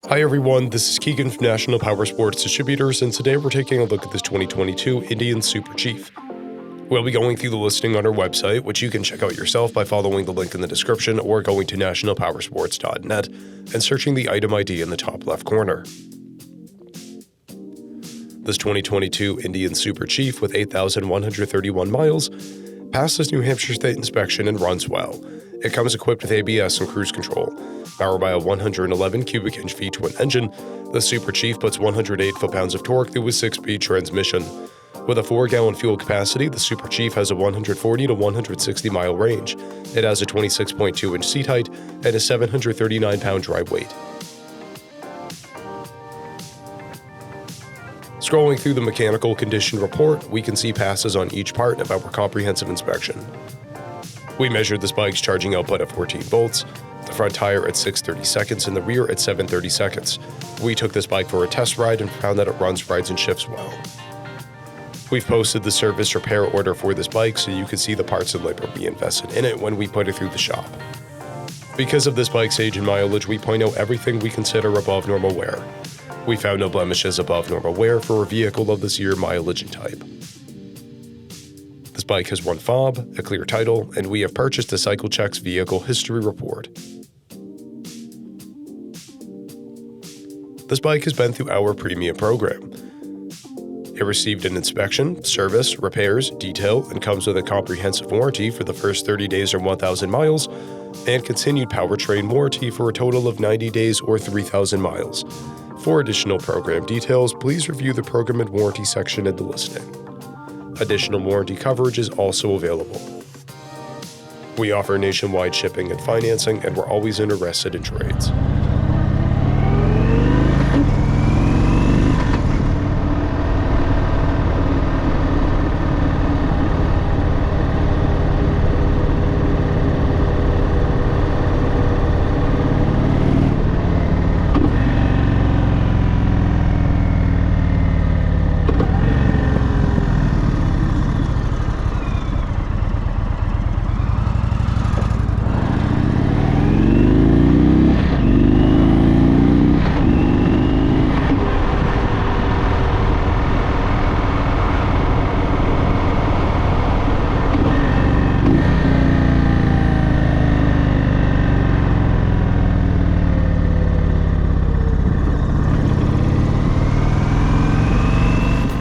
Hi everyone, this is Keegan from National Powersports Distributors, and today we're taking a look at this 2022 Indian Super Chief. We'll be going through the listing on our website, which you can check out yourself by following the link in the description or going to nationalpowersports.net and searching the item ID in the top left corner. This 2022 Indian Super Chief with 8,131 miles passes New Hampshire State inspection and runs well. It comes equipped with ABS and cruise control. Powered by a 111 cubic inch V-twin engine, the Super Chief puts 108 foot-pounds of torque through a 6-speed transmission. With a 4-gallon fuel capacity, the Super Chief has a 140 to 160 mile range. It has a 26.2 inch seat height and a 739-pound dry weight. Scrolling through the mechanical condition report, we can see passes on each part of our comprehensive inspection. We measured this bike's charging output at 14 volts, the front tire at 6/30 seconds, and the rear at 7/30 seconds. We took this bike for a test ride and found that it runs, rides, and shifts well. We've posted the service repair order for this bike so you can see the parts and labor we invested in it when we put it through the shop. Because of this bike's age and mileage, we point out everything we consider above normal wear. We found no blemishes above normal wear for a vehicle of this year, mileage, and type. This bike has one fob, a clear title, and we have purchased a CycleCheck's vehicle history report. This bike has been through our premium program. It received an inspection, service, repairs, detail, and comes with a comprehensive warranty for the first 30 days or 1,000 miles, and continued powertrain warranty for a total of 90 days or 3,000 miles. For additional program details, please review the program and warranty section in the listing. Additional warranty coverage is also available. We offer nationwide shipping and financing, and we're always interested in trades.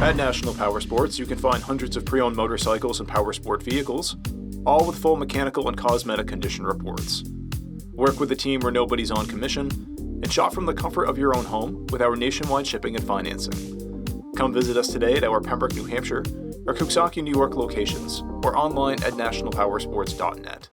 At National Powersports, you can find hundreds of pre-owned motorcycles and powersport vehicles, all with full mechanical and cosmetic condition reports. Work with a team where nobody's on commission, and shop from the comfort of your own home with our nationwide shipping and financing. Come visit us today at our Pembroke, New Hampshire, or Coxsackie, New York locations, or online at nationalpowersports.net.